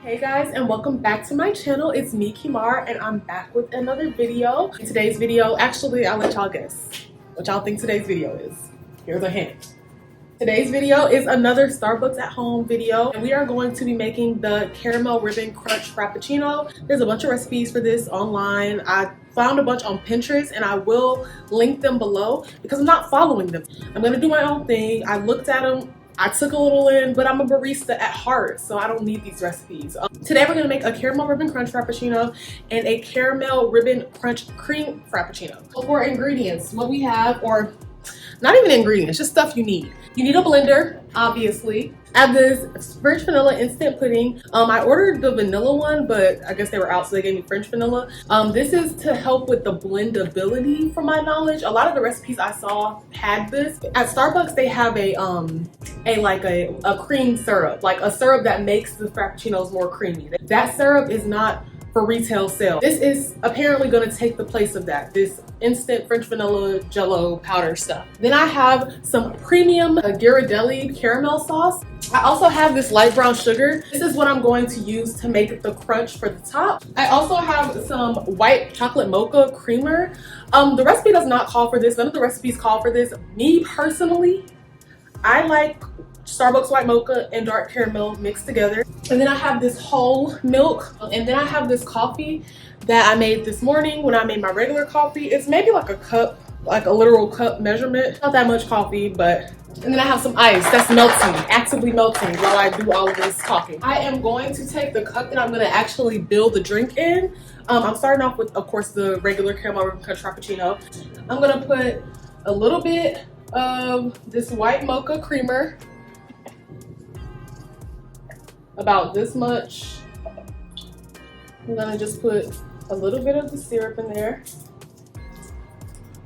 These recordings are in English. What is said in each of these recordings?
Hey guys, and welcome back to my channel. It's me, Kimar, and I'm back with another video. In today's video, actually, I'll let y'all guess what y'all think today's video is. Here's a hint. Today's video is another Starbucks at home video, and we are going to be making the caramel ribbon crunch frappuccino. There's a bunch of recipes for this online. I found a bunch on Pinterest, and I will link them below because I'm not following them. I'm gonna do my own thing. I looked at them. I took a little in, but I'm a barista at heart, so I don't need these recipes. Today we're gonna make a caramel ribbon crunch frappuccino and a caramel ribbon crunch cream frappuccino. So for ingredients, what we have, or not even ingredients, just stuff you need. You need a blender, obviously. I have this French vanilla instant pudding. I ordered the vanilla one, but I guess they were out, so they gave me French vanilla. This is to help with the blendability, from my knowledge. A lot of the recipes I saw had this. At Starbucks, they have a cream syrup, like a syrup that makes the frappuccinos more creamy. That syrup is not for retail sale. This is apparently going to take the place of that, this instant French vanilla jello powder stuff. Then I have some premium Ghirardelli caramel sauce. I also have this light brown sugar. This is what I'm going to use to make the crunch for the top. I also have some white chocolate mocha creamer. The recipe does not call for this. None of the recipes call for this. Me personally, I like Starbucks white mocha and dark caramel mixed together. And then I have this whole milk. And then I have this coffee that I made this morning when I made my regular coffee. It's maybe like a cup, like a literal cup measurement. Not that much coffee, but. And then I have some ice that's melting, actively melting while I do all of this talking. I am going to take the cup that I'm gonna actually build the drink in. I'm starting off with, of course, the regular caramel ribbon crunch frappuccino. I'm gonna put a little bit of this white mocha creamer. About this much. I'm gonna just put a little bit of the syrup in there.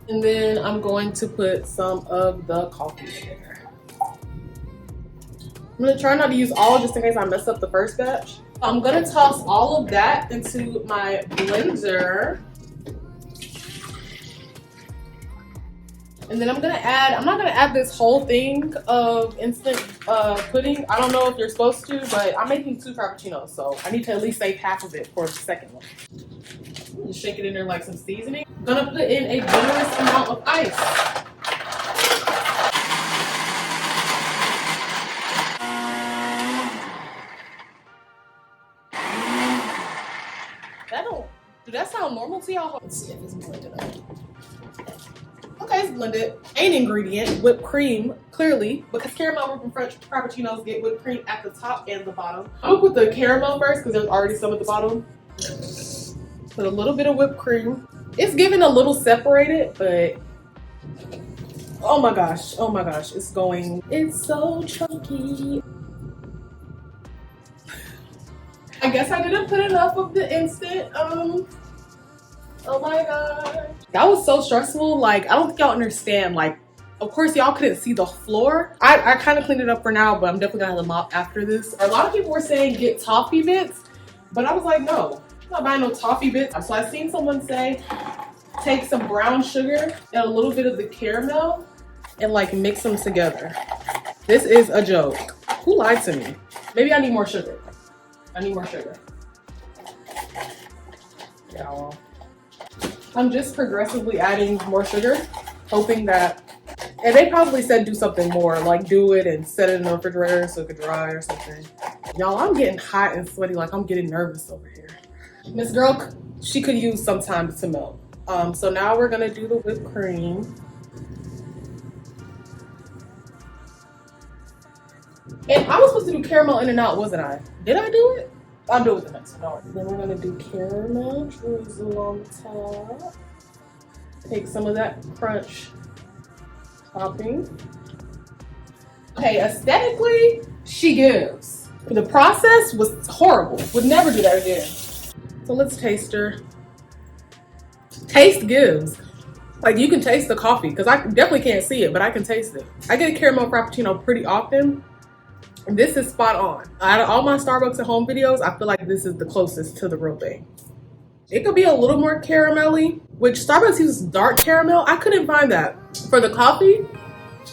And then I'm going to put some of the coffee in there. I'm gonna try not to use all just in case I mess up the first batch. I'm gonna toss all of that into my blender. And then I'm not gonna add this whole thing of instant pudding. I don't know if you're supposed to, but I'm making 2 frappuccinos, so I need to at least save half of it for the second one. Just shake it in there like some seasoning. I'm gonna put in a generous amount of ice. Did that sound normal to y'all? Let's see if it's blended up. Okay, it's blended. Main ingredient, whipped cream, clearly, because caramel ribbon French frappuccinos get whipped cream at the top and the bottom. I'm gonna put the caramel first because there's already some at the bottom. Put a little bit of whipped cream. It's getting a little separated, but oh my gosh, it's so chunky. I guess I didn't put enough of the instant, oh my god. That was so stressful. Like, I don't think y'all understand. Like, of course, y'all couldn't see the floor. I kind of cleaned it up for now, but I'm definitely gonna have to mop after this. A lot of people were saying get toffee bits, but I was like, no, I'm not buying no toffee bits. So I seen someone say, take some brown sugar and a little bit of the caramel and like mix them together. This is a joke. Who lied to me? Maybe I need more sugar. Yeah, well. I'm just progressively adding more sugar, hoping that, and they probably said do something more, like do it and set it in the refrigerator so it could dry or something. Y'all, I'm getting hot and sweaty, like I'm getting nervous over here. Miss Girl, she could use some time to melt. So now we're gonna do the whipped cream. And I was supposed to do caramel in and out, wasn't I? Did I do it? I'll do it with the next one. Then we're gonna do caramel drizzle on top. Take some of that crunch topping. Okay, aesthetically, she gives. The process was horrible. Would never do that again. So let's taste her. Taste gives. Like, you can taste the coffee, because I definitely can't see it, but I can taste it. I get a caramel frappuccino pretty often. This is spot on. Out of all my Starbucks at home videos, I feel like this is the closest to the real thing. It could be a little more caramelly, which Starbucks uses dark caramel. I couldn't find that. For the coffee,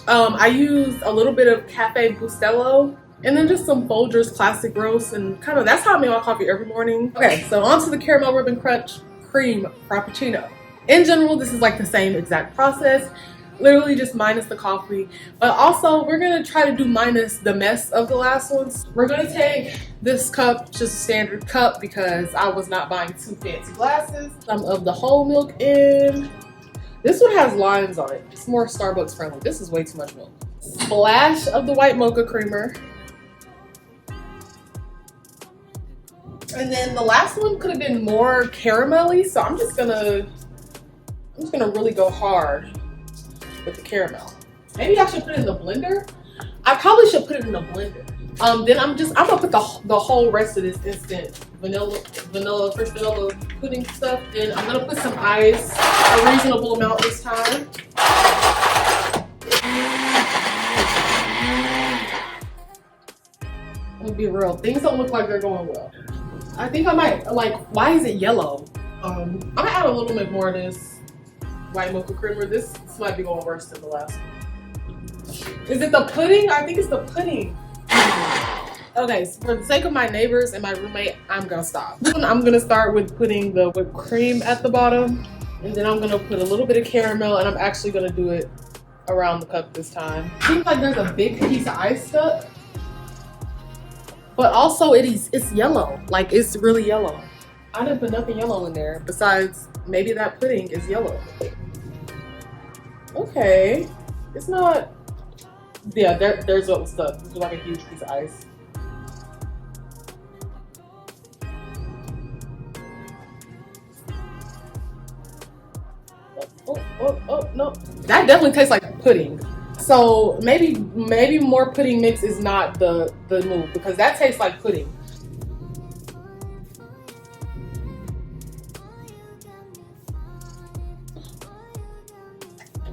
I used a little bit of Cafe Bustelo And then just some Folgers classic roast, and kind of that's how I make my coffee every morning. Okay, so on to the caramel ribbon crunch cream frappuccino. In general, this is like the same exact process, literally just minus the coffee. But also, we're gonna try to do minus the mess of the last ones. We're gonna take this cup, just a standard cup, because I was not buying two fancy glasses. Some of the whole milk in. This one has lines on it. It's more Starbucks friendly. This is way too much milk. Splash of the white mocha creamer. And then the last one could have been more caramelly, so I'm just gonna really go hard with the caramel. Maybe I should put it in the blender. I probably should put it in the blender. Then I'm gonna put the whole rest of this instant fresh vanilla pudding stuff. Then I'm gonna put some ice, a reasonable amount this time. I'm gonna be real. Things don't look like they're going well. I think I might, why is it yellow? I'm gonna add a little bit more of this white mocha creamer. This might be going worse than the last one. Is it the pudding? I think it's the pudding. Okay, so for the sake of my neighbors and my roommate, I'm gonna stop. I'm gonna start with putting the whipped cream at the bottom, and then I'm gonna put a little bit of caramel, and I'm actually gonna do it around the cup this time. Seems like there's a big piece of ice stuck. But also it's yellow, like it's really yellow. I didn't put nothing yellow in there besides maybe that pudding is yellow. Okay, it's not, yeah, there's what was stuck. It's like a huge piece of ice. Oh, no. That definitely tastes like pudding. So maybe more pudding mix is not the move, because that tastes like pudding.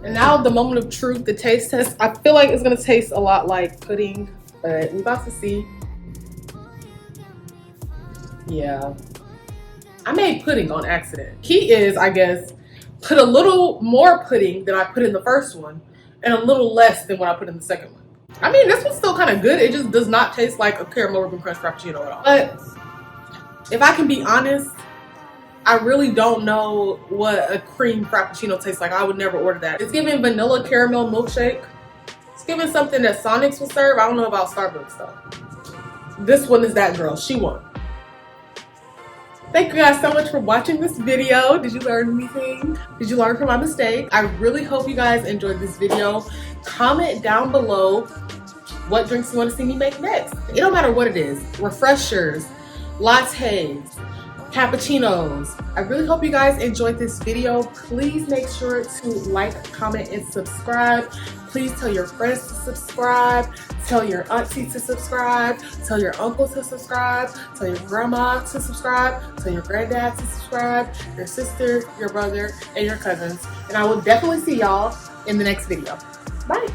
And now the moment of truth, the taste test. I feel like it's gonna taste a lot like pudding, but we're about to see. Yeah, I made pudding on accident. Key is, I guess, put a little more pudding than I put in the first one, and a little less than what I put in the second one. I mean, this one's still kind of good. It just does not taste like a caramel ribbon crunch frappuccino at all. But if I can be honest, I really don't know what a cream frappuccino tastes like. I would never order that. It's giving vanilla caramel milkshake. It's giving something that Sonic's would serve. I don't know about Starbucks though. This one is that girl. She won. Thank you guys so much for watching this video. Did you learn anything? Did you learn from my mistake? I really hope you guys enjoyed this video. Comment down below what drinks you want to see me make next. It don't matter what it is. Refreshers, lattes, cappuccinos. I really hope you guys enjoyed this video. Please make sure to like, comment, and subscribe. Please tell your friends to subscribe. Tell your auntie to subscribe. Tell your uncle to subscribe. Tell your grandma to subscribe. Tell your granddad to subscribe. Your sister, your brother, and your cousins. And I will definitely see y'all in the next video. Bye.